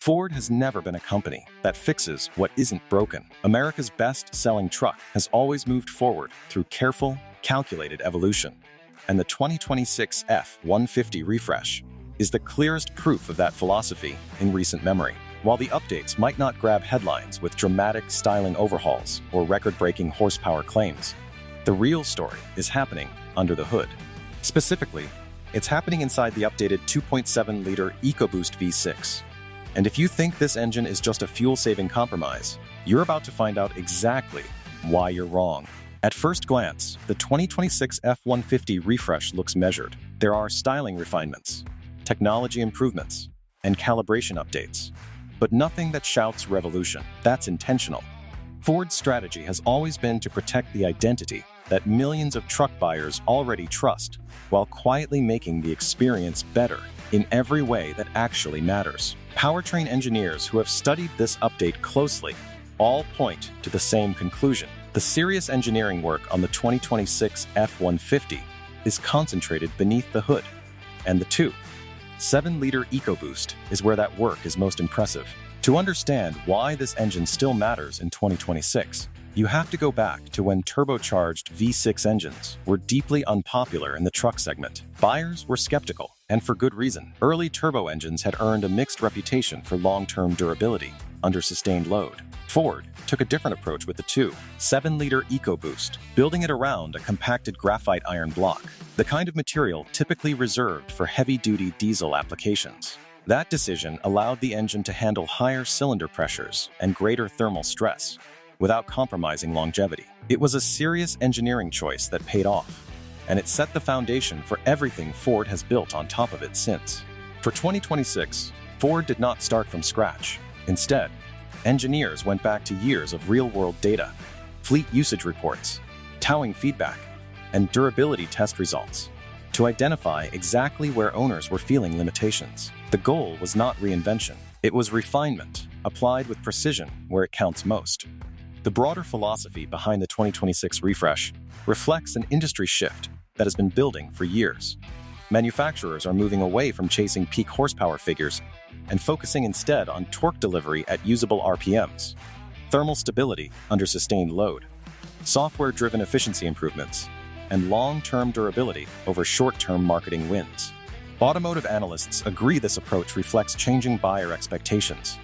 Ford has never been a company that fixes what isn't broken. America's best-selling truck has always moved forward through careful, calculated evolution. And the 2026 F-150 refresh is the clearest proof of that philosophy in recent memory. While the updates might not grab headlines with dramatic styling overhauls or record-breaking horsepower claims, the real story is happening under the hood. Specifically, it's happening inside the updated 2.7L EcoBoost V6. And if you think this engine is just a fuel-saving compromise, you're about to find out exactly why you're wrong. At first glance, the 2026 F-150 refresh looks measured. There are styling refinements, technology improvements, and calibration updates. But nothing that shouts revolution. That's intentional. Ford's strategy has always been to protect the identity that millions of truck buyers already trust, while quietly making the experience better in every way that actually matters. Powertrain engineers who have studied this update closely all point to the same conclusion. The serious engineering work on the 2026 F-150 is concentrated beneath the hood, and the 2.7L EcoBoost is where that work is most impressive. To understand why this engine still matters in 2026, you have to go back to when turbocharged V6 engines were deeply unpopular in the truck segment. Buyers were skeptical, and for good reason. Early turbo engines had earned a mixed reputation for long-term durability under sustained load. Ford took a different approach with the 2.7L EcoBoost, building it around a compacted graphite iron block, the kind of material typically reserved for heavy-duty diesel applications. That decision allowed the engine to handle higher cylinder pressures and greater thermal stress without compromising longevity. It was a serious engineering choice that paid off, and it set the foundation for everything Ford has built on top of it since. For 2026, Ford did not start from scratch. Instead, engineers went back to years of real-world data, fleet usage reports, towing feedback, and durability test results to identify exactly where owners were feeling limitations. The goal was not reinvention. It was refinement, applied with precision where it counts most. The broader philosophy behind the 2026 refresh reflects an industry shift that has been building for years. Manufacturers are moving away from chasing peak horsepower figures and focusing instead on torque delivery at usable RPMs, thermal stability under sustained load, software-driven efficiency improvements, and long-term durability over short-term marketing wins. Automotive analysts agree this approach reflects changing buyer expectations.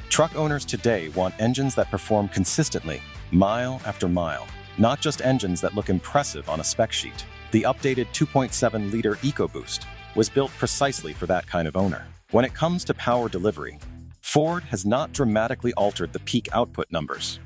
Truck owners today want engines that perform consistently, mile after mile, not just engines that look impressive on a spec sheet. The updated 2.7L EcoBoost was built precisely for that kind of owner. When it comes to power delivery, Ford has not dramatically altered the peak output numbers.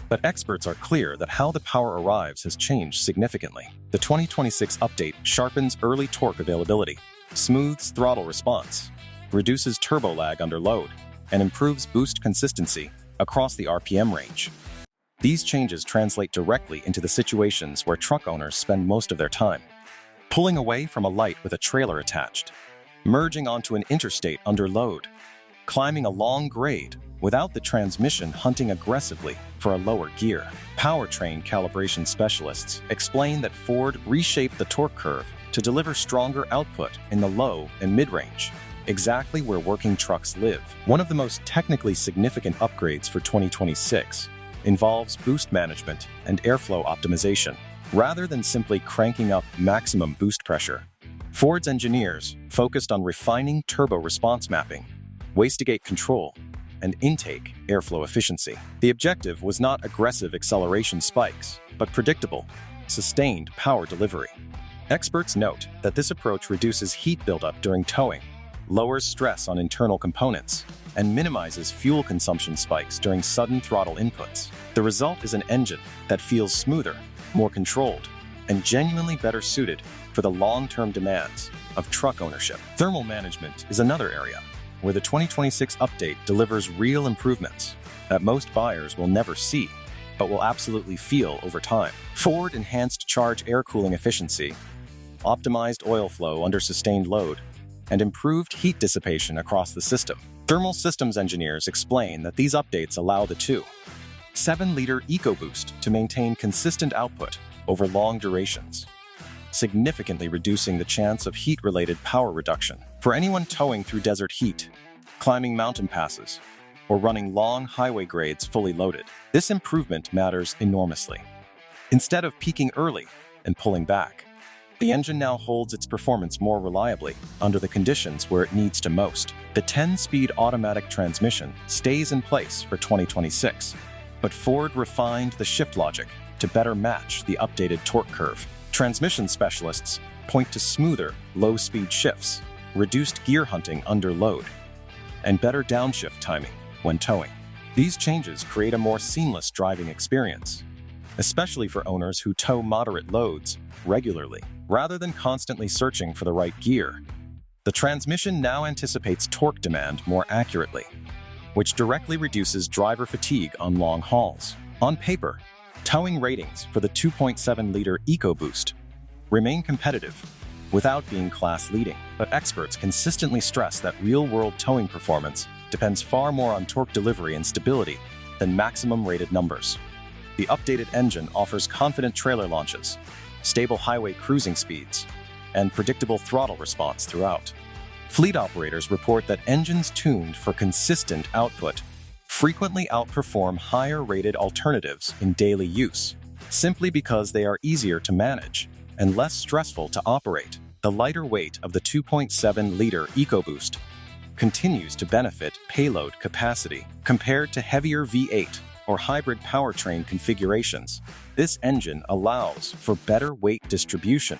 But experts are clear that how the power arrives has changed significantly. The 2026 update sharpens early torque availability, smooths throttle response, reduces turbo lag under load, and improves boost consistency across the RPM range. These changes translate directly into the situations where truck owners spend most of their time. Pulling away from a light with a trailer attached, merging onto an interstate under load, climbing a long grade without the transmission hunting aggressively for a lower gear. Powertrain calibration specialists explain that Ford reshaped the torque curve to deliver stronger output in the low and mid-range, exactly where working trucks live. One of the most technically significant upgrades for 2026 involves boost management and airflow optimization. Rather than simply cranking up maximum boost pressure, Ford's engineers focused on refining turbo response mapping, wastegate control, and intake airflow efficiency. The objective was not aggressive acceleration spikes, but predictable, sustained power delivery. Experts note that this approach reduces heat buildup during towing, lowers stress on internal components, and minimizes fuel consumption spikes during sudden throttle inputs. The result is an engine that feels smoother, more controlled, and genuinely better suited for the long-term demands of truck ownership. Thermal management is another area where the 2026 update delivers real improvements that most buyers will never see, but will absolutely feel over time. Ford enhanced charge air cooling efficiency, optimized oil flow under sustained load, and improved heat dissipation across the system. Thermal systems engineers explain that these updates allow the 2.7L EcoBoost to maintain consistent output over long durations, significantly reducing the chance of heat-related power reduction. For anyone towing through desert heat, climbing mountain passes, or running long highway grades fully loaded. This improvement matters enormously. Instead of peaking early and pulling back, the engine now holds its performance more reliably under the conditions where it needs to most. The 10-speed automatic transmission stays in place for 2026, but Ford refined the shift logic to better match the updated torque curve. Transmission specialists point to smoother, low-speed shifts, reduced gear hunting under load, and better downshift timing when towing. These changes create a more seamless driving experience, especially for owners who tow moderate loads regularly. Rather than constantly searching for the right gear, the transmission now anticipates torque demand more accurately, which directly reduces driver fatigue on long hauls. On paper, towing ratings for the 2.7L EcoBoost remain competitive without being class-leading, but experts consistently stress that real-world towing performance depends far more on torque delivery and stability than maximum rated numbers. The updated engine offers confident trailer launches, stable highway cruising speeds, and predictable throttle response throughout. Fleet operators report that engines tuned for consistent output frequently outperform higher-rated alternatives in daily use, simply because they are easier to manage and less stressful to operate. The lighter weight of the 2.7L EcoBoost continues to benefit payload capacity. Compared to heavier V8 or hybrid powertrain configurations, this engine allows for better weight distribution,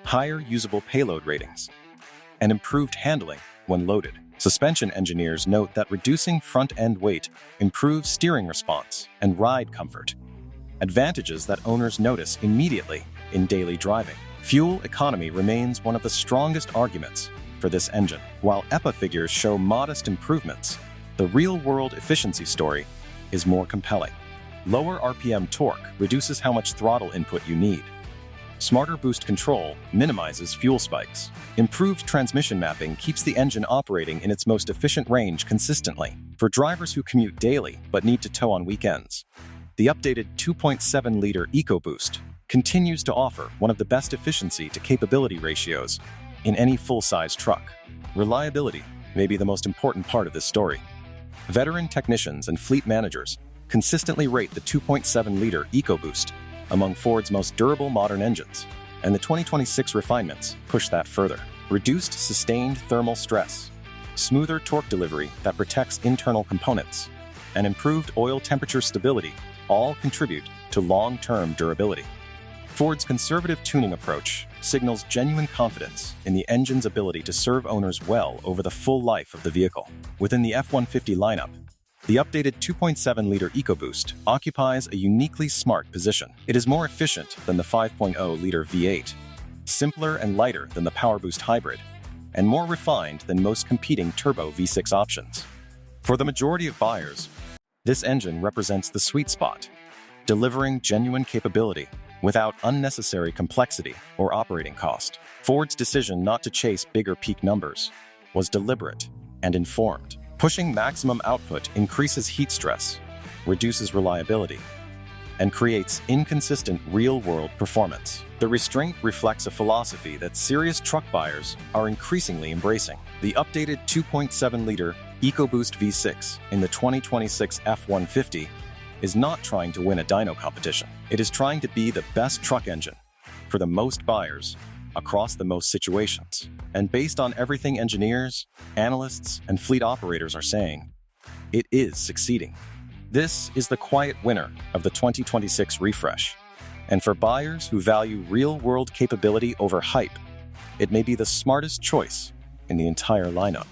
higher usable payload ratings, and improved handling when loaded. Suspension engineers note that reducing front-end weight improves steering response and ride comfort, advantages that owners notice immediately in daily driving. Fuel economy remains one of the strongest arguments for this engine. While EPA figures show modest improvements, the real-world efficiency story is more compelling. Lower RPM torque reduces how much throttle input you need. Smarter boost control minimizes fuel spikes. Improved transmission mapping keeps the engine operating in its most efficient range consistently. For drivers who commute daily but need to tow on weekends, the updated 2.7L EcoBoost continues to offer one of the best efficiency to capability ratios in any full-size truck. Reliability may be the most important part of this story. Veteran technicians and fleet managers consistently rate the 2.7L EcoBoost among Ford's most durable modern engines, and the 2026 refinements push that further. Reduced sustained thermal stress, smoother torque delivery that protects internal components, and improved oil temperature stability all contribute to long-term durability. Ford's conservative tuning approach signals genuine confidence in the engine's ability to serve owners well over the full life of the vehicle. Within the F-150 lineup, the updated 2.7L EcoBoost occupies a uniquely smart position. It is more efficient than the 5.0L V8, simpler and lighter than the PowerBoost hybrid, and more refined than most competing turbo V6 options. For the majority of buyers, this engine represents the sweet spot, delivering genuine capability without unnecessary complexity or operating cost. Ford's decision not to chase bigger peak numbers was deliberate and informed. Pushing maximum output increases heat stress, reduces reliability, and creates inconsistent real-world performance. The restraint reflects a philosophy that serious truck buyers are increasingly embracing. The updated 2.7L EcoBoost V6 in the 2026 F-150 is not trying to win a dyno competition. It is trying to be the best truck engine for the most buyers across the most situations. And based on everything engineers, analysts, and fleet operators are saying, it is succeeding. This is the quiet winner of the 2026 refresh. And for buyers who value real-world capability over hype, it may be the smartest choice in the entire lineup.